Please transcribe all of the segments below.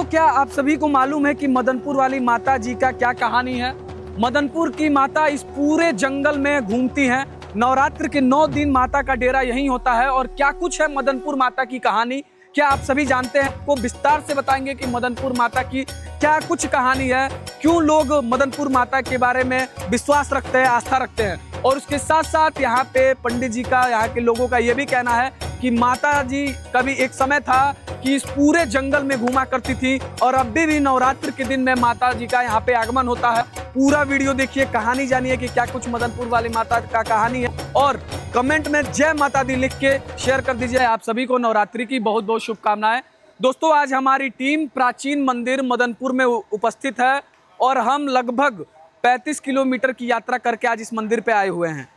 दोस्तों, क्या आप सभी को मालूम है कि मदनपुर वाली माता जी का क्या कहानी है? मदनपुर की माता इस पूरे जंगल में घूमती हैं। नवरात्र के 9 दिन माता का डेरा यहीं होता है। और क्या कुछ है मदनपुर माता की कहानी, क्या आप सभी जानते हैं? को विस्तार से बताएंगे कि मदनपुर माता की क्या कुछ कहानी है, क्यों लोग मदनपुर माता के बारे में विश्वास रखते हैं, आस्था रखते हैं। और उसके साथ साथ यहाँ पे पंडित जी का, यहाँ के लोगों का ये भी कहना है कि माता जी कभी एक समय था कि इस पूरे जंगल में घूमा करती थी और अभी भी नवरात्र के दिन में माता जी का यहाँ पे आगमन होता है। पूरा वीडियो देखिए, कहानी जानिए कि क्या कुछ मदनपुर वाली माता का कहानी है। और कमेंट में जय माता दी लिख के शेयर कर दीजिए। आप सभी को नवरात्रि की बहुत बहुत शुभकामनाएं। दोस्तों, आज हमारी टीम प्राचीन मंदिर मदनपुर में उपस्थित है और हम लगभग 35 किलोमीटर की यात्रा करके आज इस मंदिर पे आए हुए हैं।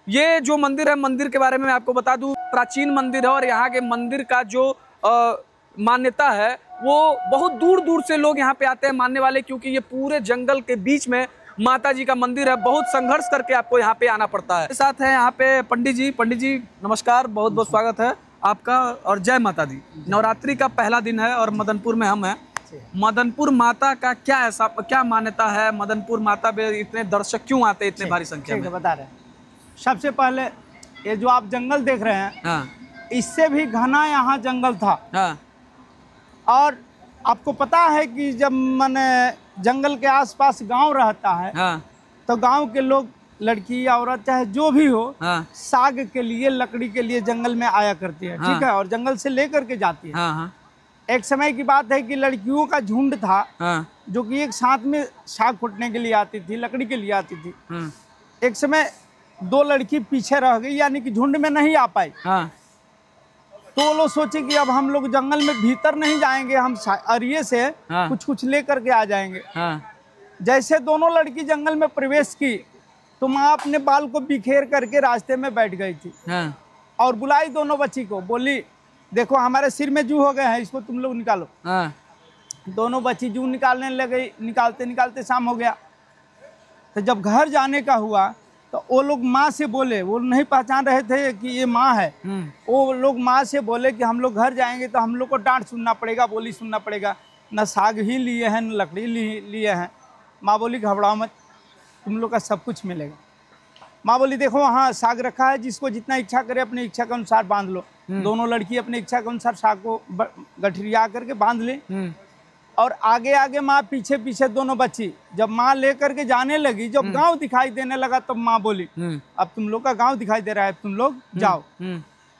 ये जो मंदिर है, मंदिर के बारे में मैं आपको बता दूं, प्राचीन मंदिर है और यहाँ के मंदिर का जो मान्यता है वो बहुत दूर दूर से लोग यहाँ पे आते हैं मानने वाले, क्योंकि ये पूरे जंगल के बीच में माता जी का मंदिर है। बहुत संघर्ष करके आपको यहाँ पे आना पड़ता है। साथ है यहाँ पे पंडित जी। पंडित जी नमस्कार, बहुत बहुत स्वागत है आपका और जय माता दी। नवरात्रि का पहला दिन है और मदनपुर में हम हैं। मदनपुर माता का क्या ऐसा क्या मान्यता है? मदनपुर माता पे इतने दर्शक क्यों आते हैं इतने भारी संख्या में? बता रहे हैं। सबसे पहले ये जो आप जंगल देख रहे हैं, हाँ। इससे भी घना यहाँ जंगल था। हाँ। और आपको पता है कि जब मैंने जंगल के आसपास गांव रहता है, हाँ। तो गांव के लोग, लड़की औरत चाहे जो भी हो, हाँ। साग के लिए, लकड़ी के लिए जंगल में आया करती है। हाँ। ठीक है, और जंगल से लेकर के जाती है। हाँ। हाँ। एक समय की बात है कि लड़कियों का झुंड था। हाँ। जो कि एक साथ में साग फूटने के लिए आती थी, लकड़ी के लिए आती थी। एक समय 2 लड़की पीछे रह गई, यानी कि झुंड में नहीं आ पाई। हाँ। तो वो लोग सोचे कि अब हम लोग जंगल में भीतर नहीं जाएंगे, हम अरिये से कुछ कुछ लेकर के आ जाएंगे। जैसे दोनों लड़की जंगल में प्रवेश की तो माँ अपने बाल को बिखेर करके रास्ते में बैठ गई थी। और बुलाई दोनों बच्ची को, बोली देखो हमारे सिर में जू हो गए हैं, इसको तुम लोग निकालो। दोनों बच्ची जू निकालने लगे। निकालते निकालते शाम हो गया। तो जब घर जाने का हुआ तो वो लोग माँ से बोले, वो नहीं पहचान रहे थे कि ये माँ है। वो लोग माँ से बोले कि हम लोग घर जाएंगे तो हम लोग को डांट सुनना पड़ेगा, बोली सुनना पड़ेगा। न साग ही लिए हैं, न लकड़ी लिए हैं। माँ बोली घबराओ मत, तुम लोग का सब कुछ मिलेगा। माँ बोली देखो वहाँ साग रखा है, जिसको जितना इच्छा करे अपनी इच्छा के अनुसार बांध लो। दोनों लड़की अपनी इच्छा के अनुसार साग को गठरिया करके बांध ली। और आगे आगे माँ, पीछे पीछे दोनों बच्ची। जब माँ लेकर के जाने लगी, जब गांव दिखाई देने लगा, तब माँ बोली अब तुम लोग का गांव दिखाई दे रहा है, तुम लोग जाओ।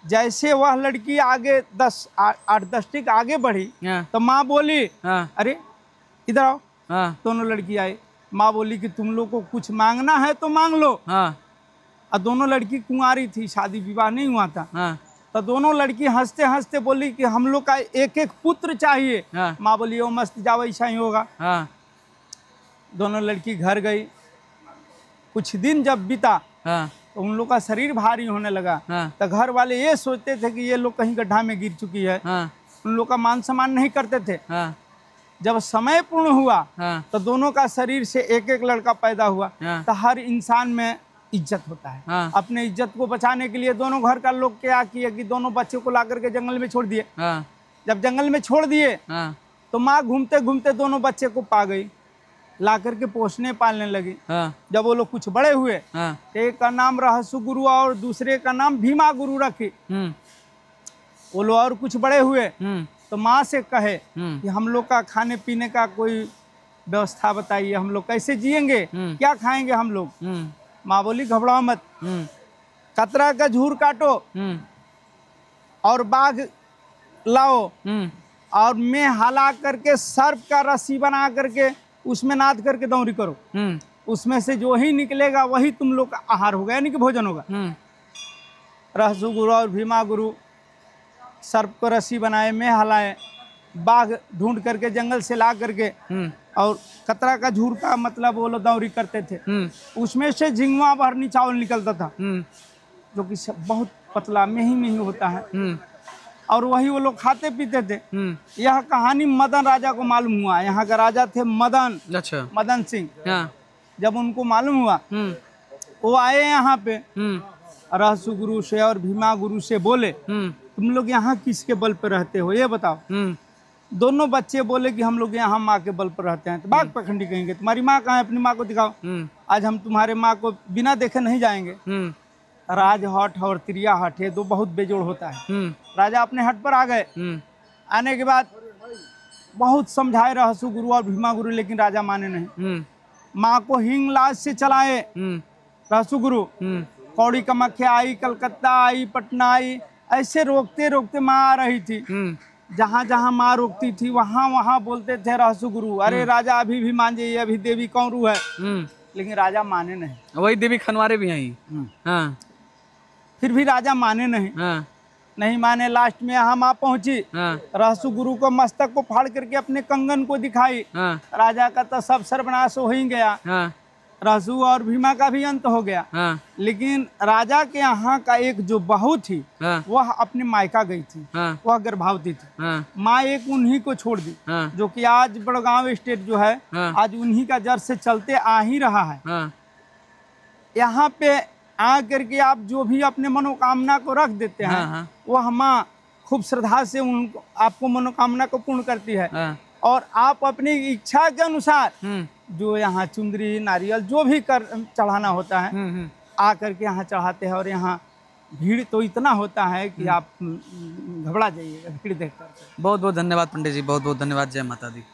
जैसे वह लड़की आगे 8-10 टिक आगे बढ़ी तो माँ बोली अरे इधर आओ। दोनों लड़की आए। माँ बोली कि तुम लोग को कुछ मांगना है तो मांग लो। और दोनों लड़की कुंवारी थी, शादी विवाह नहीं हुआ था। तो दोनों लड़की हंसते हंसते बोली कि हम लोग का एक एक पुत्र चाहिए। माँ बोली ओ मस्त, जाओ ऐसा ही होगा। दोनों लड़की घर गई। कुछ दिन जब बीता तो उन लोग का शरीर भारी होने लगा। तो घर वाले ये सोचते थे कि ये लोग कहीं गड्ढा में गिर चुकी है। उन लोग का मान सम्मान नहीं करते थे। जब समय पूर्ण हुआ तो दोनों का शरीर से एक एक लड़का पैदा हुआ। तो हर इंसान में इज्जत होता है। अपने इज्जत को बचाने के लिए दोनों घर का लोग क्या किए कि दोनों बच्चों को ला करके जंगल में छोड़ दिए। जब जंगल में छोड़ दिए तो माँ घूमते घूमते दोनों बच्चे को पा गई, ला करके पोसने पालने लगी। जब वो लोग कुछ बड़े हुए, एक का नाम रहसु गुरु और दूसरे का नाम भीमा गुरु रखी। वो लोग और कुछ बड़े हुए तो माँ से कहे कि हम लोग का खाने पीने का कोई व्यवस्था बताइए, हम लोग कैसे जिएंगे, क्या खाएंगे हम लोग। माँ बोली घबराओ मत, कतरा का झूर काटो और बाघ लाओ और मैं हाला करके सर्प का रस्सी बना करके उसमें नाद करके दौरी करो। उसमें से जो ही निकलेगा वही तुम लोग का आहार होगा, यानी कि भोजन होगा। रहसु गुरु और भीमा गुरु सर्प को रस्सी बनाए, मैं हलाए, बाघ ढूंढ करके जंगल से ला करके, और कतरा का झूर का मतलब वो लोग दौरी करते थे। उसमें से झिंगुआ भरनी चावल निकलता था, जो कि बहुत पतला मेही होता है। और वही वो लोग खाते पीते थे। यह कहानी मदन राजा को मालूम हुआ। यहाँ का राजा थे मदन। अच्छा। मदन सिंह। जब उनको मालूम हुआ वो आए यहाँ पे, रहसु गुरु से और भीमा गुरु से बोले तुम लोग यहाँ किसके बल पे रहते हो ये बताओ। दोनों बच्चे बोले कि हम लोग यहाँ माँ के बल पर रहते हैं। तो बाघ पखंडी कहेंगे तुम्हारी माँ कहाँ है, अपनी माँ को दिखाओ। आज हम तुम्हारे माँ को बिना देखे नहीं जाएंगे। राज हट और त्रिया हट है, दो बहुत बेजोड़ होता है। राजा अपने हट पर आ गए। आने के बाद बहुत समझाए रहसु गुरु और भीमा गुरु, लेकिन राजा माने नहीं। माँ को हिंगलाज से चलाए रहसु गुरु। कौड़ी कामाख्या आई, कलकत्ता आई, पटना आई, ऐसे रोकते रोकते माँ आ रही थी। जहाँ जहाँ माँ रोकती थी वहाँ वहाँ बोलते थे रहसु गुरु, अरे राजा अभी भी मान जाइए, अभी देवी कौरू है। लेकिन राजा माने नहीं। वही देवी खनवारे भी आई। हाँ। फिर भी राजा माने नहीं। हाँ। नहीं माने। लास्ट में यहाँ माँ पहुंची। रहसु गुरु को मस्तक को फाड़ करके अपने कंगन को दिखाई। राजा का तो सब सर्वनाश हो ही गया। रहसु और भीमा का भी अंत हो गया। लेकिन राजा के यहाँ का एक जो बहू थी वह अपने मायका गई थी। वह गर्भवती थी। माँ एक उन्हीं को छोड़ दी, जो कि आज बड़गांव स्टेट जो है आज उन्हीं का जड़ से चलते आ ही रहा है। यहाँ पे आ करके आप जो भी अपने मनोकामना को रख देते हैं वह माँ खूब श्रद्धा से उनको आपको मनोकामना को पूर्ण करती है। और आप अपनी इच्छा के अनुसार जो यहाँ चुंदरी नारियल जो भी कर चढ़ाना होता है आ करके यहाँ चढ़ाते हैं। और यहाँ भीड़ तो इतना होता है कि आप घबरा जाइएगा भीड़ देखकर। बहुत बहुत धन्यवाद पंडित जी, बहुत बहुत धन्यवाद। जय माता दी।